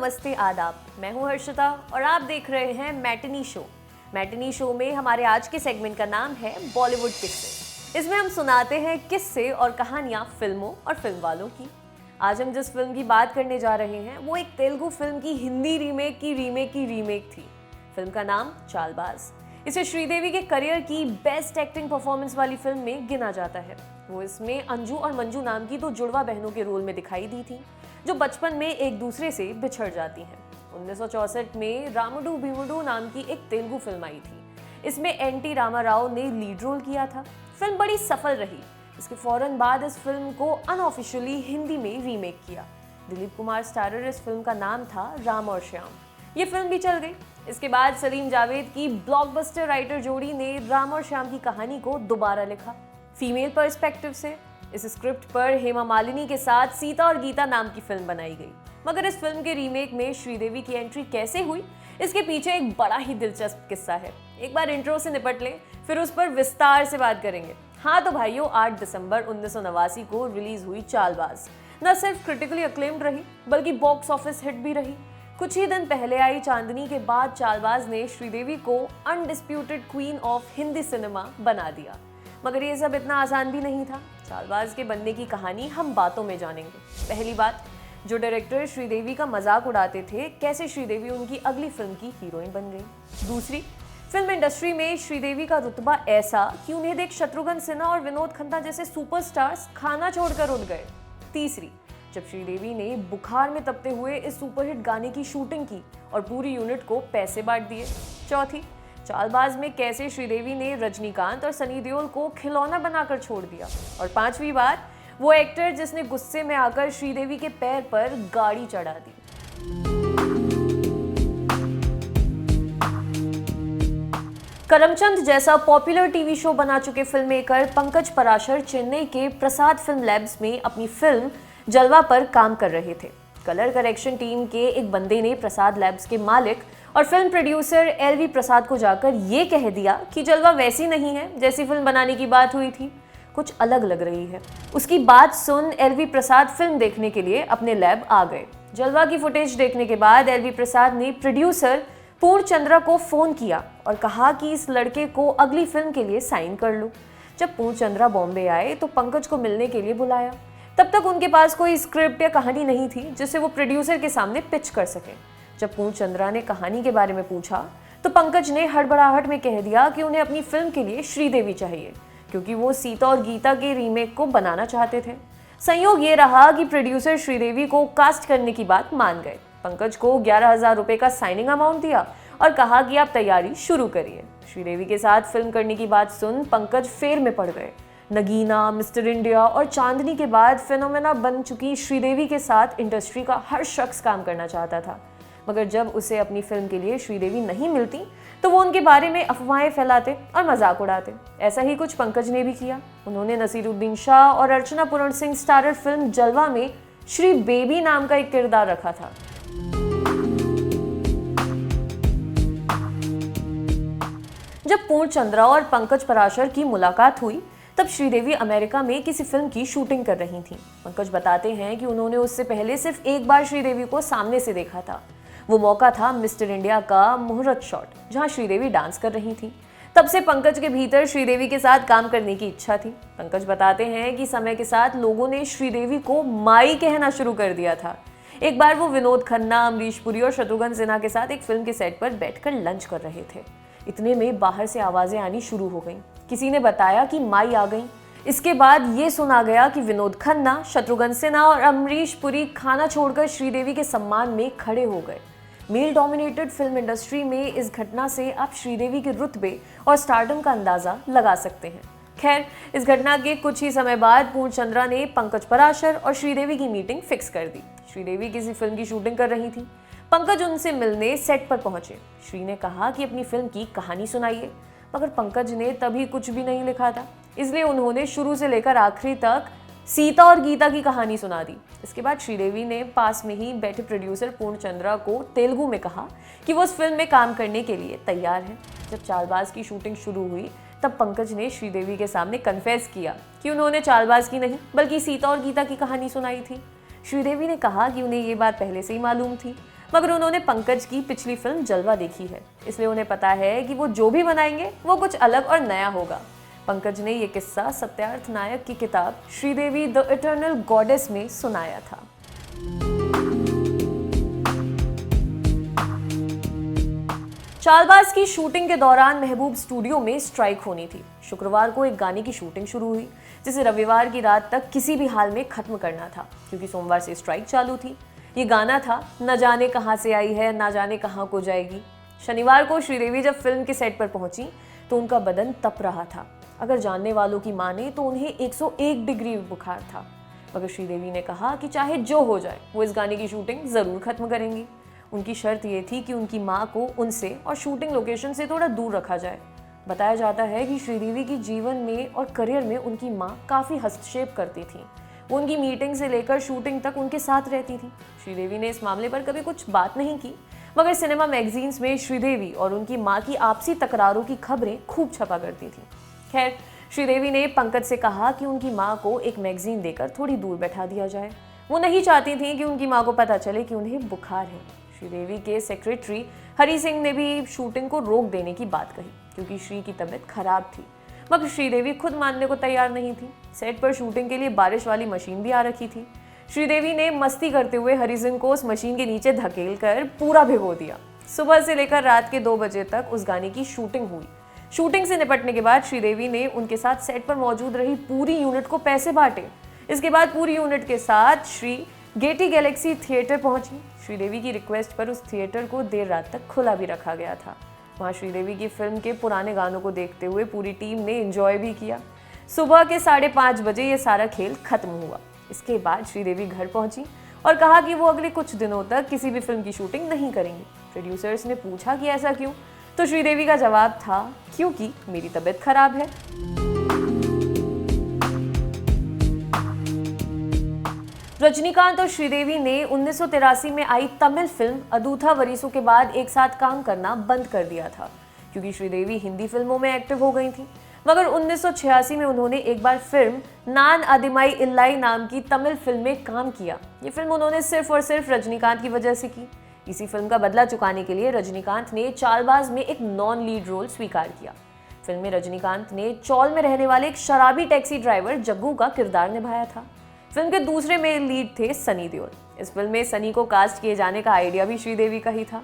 नमस्ते आदाब। मैं हूं हर्षिता और आप देख रहे हैं मैटिनी शो। मैटिनी शो में हमारे आज के सेगमेंट का नाम है बॉलीवुड किस्से। इसमें हम सुनाते हैं किस्से और कहानियां फिल्मों और फिल्म वालों की। आज हम जिस फिल्म की बात करने जा रहे हैं वो एक तेलुगु फिल्म की हिंदी रीमेक थी। फिल्म का नाम चालबाज। इसे श्रीदेवी के करियर की बेस्ट एक्टिंग परफॉर्मेंस वाली फिल्म में गिना जाता है। वो इसमें अंजू और मंजू नाम की दो जुड़वा बहनों के रोल में दिखाई दी थी जो बचपन में एक दूसरे से बिछड़ जाती हैं। 1964 में रामुडू भीमुडू नाम की एक तेलुगु फिल्म आई थी। इसमें एन.टी. रामाराव ने लीड रोल किया था। फिल्म बड़ी सफल रही। इसके फौरन बाद इस फिल्म को अनऑफिशियली हिंदी में रीमेक किया। दिलीप कुमार स्टारर इस फिल्म का नाम था राम और श्याम। ये फिल्म भी चल गई। इसके बाद सलीम जावेद की ब्लॉकबस्टर राइटर जोड़ी ने राम और श्याम की कहानी को दोबारा लिखा, फीमेल पर्सपेक्टिव से। इस स्क्रिप्ट पर हेमा मालिनी के साथ सीता और गीता नाम की फिल्म बनाई गई। मगर इस फिल्म के रीमेक में श्रीदेवी की एंट्री कैसे हुई, इसके पीछे एक बड़ा ही दिलचस्प किस्सा है। एक बार इंट्रो से निपट लें, फिर उस पर विस्तार से बात करेंगे। हाँ तो भाइयों, 8 दिसंबर 1989 को रिलीज हुई चालबाज न सिर्फ क्रिटिकली अक्लेम्ड रही बल्कि बॉक्स ऑफिस हिट भी रही। कुछ ही दिन पहले आई चांदनी के बाद चालबाज ने श्रीदेवी को undisputed queen of Hindi cinema बना दिया। मगर ये सब इतना आसान भी नहीं था। चालबाज के बनने की कहानी हम बातों में जानेंगे। पहली बात, जो डायरेक्टर श्रीदेवी का मजाक उड़ाते थे, कैसे श्रीदेवी उनकी अगली फिल्म की हीरोइन बन गई। दूसरी, फिल्म इंडस्ट्री में श्रीदेवी का रुतबा ऐसा कि उन्हें देख शत्रुघ्न सिन्हा और विनोद खन्ना जैसे सुपरस्टार्स खाना छोड़कर उठ गए। तीसरी, जब श्रीदेवी ने बुखार में तपते हुए इस सुपरहिट गाने की शूटिंग की और पूरी यूनिट को पैसे बांट दिए। चौथी, चालबाज में कैसे श्रीदेवी ने रजनीकांत और सनी देओल को खिलौना बनाकर छोड़ दिया। और पांचवी बात, वो एक्टर जिसने गुस्से में आकर श्रीदेवी के पैर पर गाड़ी चढ़ा दी। करमचंद जैसा पॉपुलर टीवी शो बना चुके फिल्म मेकर पंकज पराशर चेन्नई के प्रसाद फिल्म लैब्स में अपनी फिल्म जलवा पर काम कर रहे थे। कलर करेक्शन टीम के एक बंदे ने प्रसाद लैब्स के मालिक और फिल्म प्रोड्यूसर एल.वी. प्रसाद को जाकर ये कह दिया कि जलवा वैसी नहीं है जैसी फिल्म बनाने की बात हुई थी, कुछ अलग लग रही है। उसकी बात सुन एल.वी. प्रसाद फिल्म देखने के लिए अपने लैब आ गए। जलवा की फुटेज देखने के बाद एल.वी. प्रसाद ने प्रोड्यूसर पूर्णचंद्रा को फोन किया और कहा कि इस लड़के को अगली फिल्म के लिए साइन कर लो। जब पूर्णचंद्रा बॉम्बे आए तो पंकज को मिलने के लिए बुलाया। तब तक उनके पास कोई स्क्रिप्ट या कहानी नहीं थी जिसे वो प्रोड्यूसर के सामने पिच कर सके। जब पूर्णचंद्रा ने कहानी के बारे में पूछा तो पंकज ने हड़बड़ाहट में कह दिया कि उन्हें अपनी फिल्म के लिए श्रीदेवी चाहिए क्योंकि वो सीता और गीता के रीमेक को बनाना चाहते थे। संयोग ये रहा कि प्रोड्यूसर श्रीदेवी को कास्ट करने की बात मान गए। पंकज को 11,000 रुपए का साइनिंग अमाउंट दिया और कहा कि आप तैयारी शुरू करिए। श्रीदेवी के साथ फिल्म करने की बात सुन पंकज फेर में पड़ गए। नगीना, मिस्टर इंडिया और चांदनी के बाद फेनोमेना बन चुकी श्रीदेवी के साथ इंडस्ट्री का हर शख्स काम करना चाहता था। मगर जब उसे अपनी फिल्म के लिए श्रीदेवी नहीं मिलती तो वो उनके बारे में अफवाहें फैलाते और मजाक उड़ाते। ऐसा ही कुछ पंकज ने भी किया। उन्होंने नसीरुद्दीन शाह और अर्चना पूरण सिंह स्टारर फिल्म जलवा में श्री बेबी नाम का एक किरदार रखा था। जब पूर्णचंद्रा और पंकज पराशर की मुलाकात हुई तब श्रीदेवी अमेरिका में किसी फिल्म की शूटिंग कर रही थी। पंकज बताते हैं कि उन्होंने उससे पहले सिर्फ एक बार श्रीदेवी को सामने से देखा था। वो मौका था मिस्टर इंडिया का मुहूर्त शॉट जहां श्रीदेवी डांस कर रही थी। तब से पंकज के भीतर श्रीदेवी के साथ काम करने की इच्छा थी। पंकज बताते हैं कि समय के साथ लोगों ने श्रीदेवी को माई कहना शुरू कर दिया था। एक बार वो विनोद खन्ना, अमरीश पुरी और शत्रुघ्न सिन्हा के साथ एक फिल्म के सेट पर बैठकर लंच कर रहे थे। इतने में बाहर से आवाजें आनी शुरू हो गईं। किसी ने बताया कि माई आ गई। इसके बाद ये सुना गया कि विनोद खन्ना, शत्रुघ्न सिन्हा और अमरीश पुरी खाना छोड़कर श्रीदेवी के सम्मान में खड़े हो गए। मेल डोमिनेटेड फिल्म इंडस्ट्री में इस घटना से आप श्रीदेवी के रुतबे और स्टारडम का अंदाजा लगा सकते हैं। खैर, इस घटना के कुछ ही समय बाद पूर्णचंद्रा ने पंकज पराशर और श्रीदेवी की मीटिंग फिक्स कर दी। श्रीदेवी किसी फिल्म की शूटिंग कर रही थी। पंकज उनसे मिलने सेट पर पहुंचे। श्री ने कहा कि अपनी फिल्म की कहानी सुनाइए, मगर पंकज ने तभी कुछ भी नहीं लिखा था, इसलिए उन्होंने शुरू से लेकर आखिरी तक सीता और गीता की कहानी सुना दी। इसके बाद श्रीदेवी ने पास में ही बैठे प्रोड्यूसर पूर्णचंद्रा को तेलुगु में कहा कि वो उस फिल्म में काम करने के लिए तैयार है। जब चालबाज की शूटिंग शुरू हुई तब पंकज ने श्रीदेवी के सामने कन्फेस किया कि उन्होंने चालबाज की नहीं बल्कि सीता और गीता की कहानी सुनाई थी। श्रीदेवी ने कहा कि उन्हें ये बात पहले से ही मालूम थी। मगर उन्होंने पंकज की पिछली फिल्म जलवा देखी है, इसलिए उन्हें पता है कि वो जो भी बनाएंगे वो कुछ अलग और नया होगा। पंकज ने ये किस्सा सत्यार्थ नायक की किताब श्रीदेवी द इटर्नल गॉडेस में सुनाया था। चालबाज की शूटिंग के दौरान महबूब स्टूडियो में स्ट्राइक होनी थी। शुक्रवार को एक गाने की शूटिंग शुरू हुई जिसे रविवार की रात तक किसी भी हाल में खत्म करना था, क्योंकि सोमवार से स्ट्राइक चालू थी। ये गाना था न जाने कहां से आई है, ना जाने कहां को जाएगी। शनिवार को श्रीदेवी जब फिल्म के सेट पर पहुंची तो उनका बदन तप रहा था। अगर जानने वालों की माने तो उन्हें 101 डिग्री बुखार था, मगर श्रीदेवी ने कहा कि चाहे जो हो जाए वो इस गाने की शूटिंग जरूर खत्म करेंगी। उनकी शर्त ये थी कि उनकी माँ को उनसे और शूटिंग लोकेशन से थोड़ा दूर रखा जाए। बताया जाता है कि श्रीदेवी की जीवन में और करियर में उनकी माँ काफ़ी हस्तक्षेप करती थी। वो उनकी मीटिंग से लेकर शूटिंग तक उनके साथ रहती थी। श्रीदेवी ने इस मामले पर कभी कुछ बात नहीं की, मगर सिनेमा मैगजीन्स में श्रीदेवी और उनकी माँ की आपसी तकरारों की खबरें खूब छपा करती थी। खैर, श्रीदेवी ने पंकज से कहा कि उनकी माँ को एक मैगजीन देकर थोड़ी दूर बैठा दिया जाए। वो नहीं चाहती थी कि उनकी माँ को पता चले कि उन्हें बुखार है। श्रीदेवी के सेक्रेटरी हरी सिंह ने भी शूटिंग को रोक देने की बात कही, क्योंकि श्री की तबीयत खराब थी, मगर श्रीदेवी खुद मानने को तैयार नहीं थी। सेट पर शूटिंग के लिए बारिश वाली मशीन भी आ रखी थी। श्रीदेवी ने मस्ती करते हुए हरी सिंह को उस मशीन के नीचे धकेल कर पूरा भिगो दिया। सुबह से लेकर रात के 2 बजे तक उस गाने की शूटिंग हुई। शूटिंग से निपटने के बाद श्रीदेवी ने उनके साथ सेट पर मौजूद रही पूरी यूनिट को पैसे बांटे। इसके बाद पूरी यूनिट के साथ श्री गेटी गैलेक्सी थिएटर पहुंची। श्रीदेवी की रिक्वेस्ट पर उस थिएटर को देर रात तक खुला भी रखा गया था। वहां श्रीदेवी की फिल्म के पुराने गानों को देखते हुए पूरी टीम ने एंजॉय भी किया। सुबह के 5:30 बजे ये सारा खेल खत्म हुआ। इसके बाद श्रीदेवी घर पहुंची और कहा कि वो अगले कुछ दिनों तक किसी भी फिल्म की शूटिंग नहीं करेंगी। प्रोड्यूसर्स ने पूछा कि ऐसा क्यों, तो श्रीदेवी का जवाब था, क्योंकि मेरी तबीयत खराब है। रजनीकांत और श्रीदेवी ने 1983 में आई तमिल फिल्म अदूथा वरीसू के बाद एक साथ काम करना बंद कर दिया था, क्योंकि श्रीदेवी हिंदी फिल्मों में एक्टिव हो गई थी। मगर 1986 में उन्होंने एक बार फिल्म नान अदिमाई इल्लाई नाम की तमिल फिल्म में काम किया। ये फिल्म उन्होंने सिर्फ और सिर्फ रजनीकांत की वजह से की। इसी फिल्म का बदला चुकाने के लिए रजनीकांत ने चालबाज में एक नॉन लीड रोल स्वीकार किया। फिल्म में रजनीकांत ने चौल में रहने वाले एक शराबी टैक्सी ड्राइवर जग्गू का किरदार निभाया था। फिल्म के दूसरे मेन लीड थे सनी देओल। इस फिल्म में सनी को कास्ट किए जाने का आइडिया भी श्रीदेवी का ही था।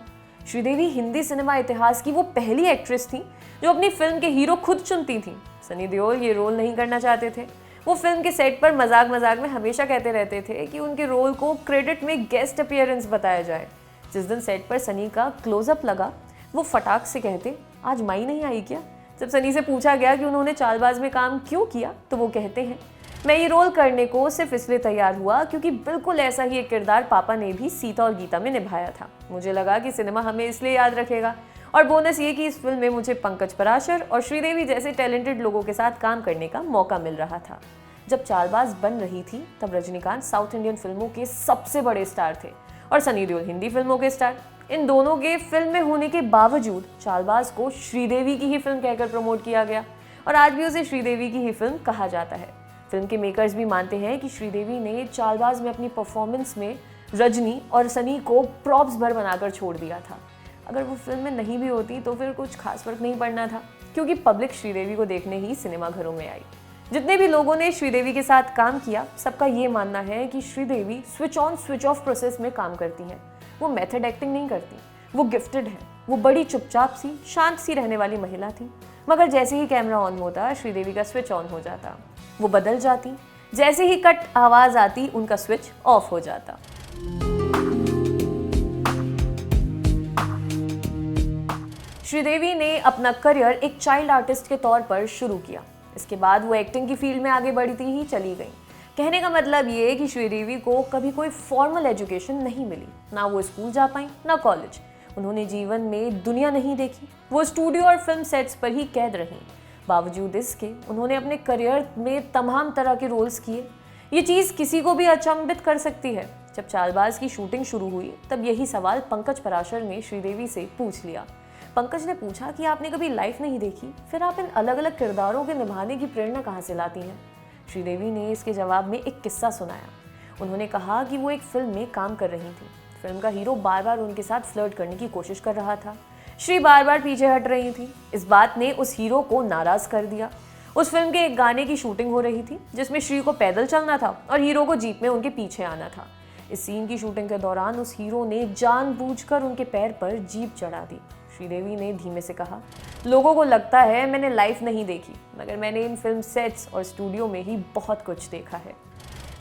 श्रीदेवी हिंदी सिनेमा इतिहास की वो पहली एक्ट्रेस थी जो अपनी फिल्म के हीरो खुद चुनती थी। सनी देओल ये रोल नहीं करना चाहते थे। वो फिल्म के सेट पर मजाक मजाक में हमेशा कहते रहते थे कि उनके रोल को क्रेडिट में गेस्ट अपीयरेंस बताया जाए। जिस दिन सेट पर सनी का क्लोजअप लगा, वो फटाक से कहते, आज माई नहीं आई क्या? जब सनी से पूछा गया कि उन्होंने चालबाज में काम क्यों किया, तो वो कहते हैं, मैं ये रोल करने को सिर्फ इसलिए तैयार हुआ क्योंकि बिल्कुल ऐसा ही एक किरदार पापा ने भी सीता और गीता में निभाया था। मुझे लगा कि सिनेमा हमें इसलिए याद रखेगा, और बोनस ये कि इस फिल्म में मुझे पंकज पराशर और श्रीदेवी जैसे टैलेंटेड लोगों के साथ काम करने का मौका मिल रहा था। जब चालबाज बन रही थी तब रजनीकांत साउथ इंडियन फिल्मों के सबसे बड़े स्टार थे और सनी देओल हिंदी फिल्मों के स्टार। इन दोनों के फिल्म में होने के बावजूद चालबाज को श्रीदेवी की ही फिल्म कहकर प्रमोट किया गया और आज भी उसे श्रीदेवी की ही फिल्म कहा जाता है। फिल्म के मेकर्स भी मानते हैं कि श्रीदेवी ने चालबाज में अपनी परफॉर्मेंस में रजनी और सनी को प्रॉप्स भर बनाकर छोड़ दिया था। अगर वो फिल्म में नहीं भी होती तो फिर कुछ खास फर्क नहीं पड़ना था, क्योंकि पब्लिक श्रीदेवी को देखने ही सिनेमा घरों में आई। जितने भी लोगों ने श्रीदेवी के साथ काम किया, सबका ये मानना है कि Sridevi switch on switch off process में काम करती हैं। वो मेथड एक्टिंग नहीं करती, वो गिफ्टेड है। वो बड़ी चुपचाप सी, शांत सी रहने वाली महिला थी, मगर जैसे ही कैमरा ऑन होता श्रीदेवी का स्विच ऑन हो जाता। वो बदल जाती, जैसे ही कट आवाज आती उनका स्विच ऑफ हो जाता। श्रीदेवी ने अपना करियर एक चाइल्ड आर्टिस्ट के तौर पर शुरू किया। इसके बाद वो एक्टिंग की फील्ड में आगे बढ़ती ही चली गई। कहने का मतलब ये है कि श्रीदेवी को कभी कोई फॉर्मल एजुकेशन नहीं मिली, ना वो स्कूल जा पाई ना कॉलेज। उन्होंने जीवन में दुनिया नहीं देखी, वो स्टूडियो और फिल्म सेट्स पर ही कैद रहीं। बावजूद इसके उन्होंने अपने करियर में तमाम तरह के रोल्स किए। ये चीज़ किसी को भी अचंभित कर सकती है। जब चालबाज की शूटिंग शुरू हुई तब यही सवाल पंकज पराशर ने श्रीदेवी से पूछ लिया। पंकज ने पूछा कि आपने कभी लाइफ नहीं देखी, फिर आप इन अलग अलग किरदारों के निभाने की प्रेरणा कहाँ से लाती हैं? श्रीदेवी ने इसके जवाब में एक किस्सा सुनाया। उन्होंने कहा कि वो एक फिल्म में काम कर रही थी। फिल्म का हीरो बार बार उनके साथ फ्लर्ट करने की कोशिश कर रहा था। श्री बार बार पीछे हट रही थी। इस बात ने उस हीरो को नाराज कर दिया। उस फिल्म के एक गाने की शूटिंग हो रही थी जिसमें श्री को पैदल चलना था और हीरो को जीप में उनके पीछे आना था। इस सीन की शूटिंग के दौरान उस हीरो ने जानबूझकर उनके पैर पर जीप चढ़ा दी। श्रीदेवी ने धीमे से कहा, लोगों को लगता है मैंने लाइफ नहीं देखी, मगर मैंने इन फिल्म सेट्स और स्टूडियो में ही बहुत कुछ देखा है।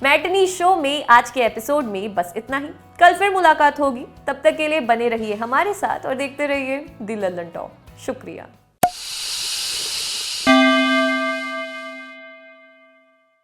मैटिनी शो में आज के एपिसोड में बस इतना ही। कल फिर मुलाकात होगी, तब तक के लिए बने रहिए हमारे साथ और देखते रहिए दी लल्लन टॉक। शुक्रिया।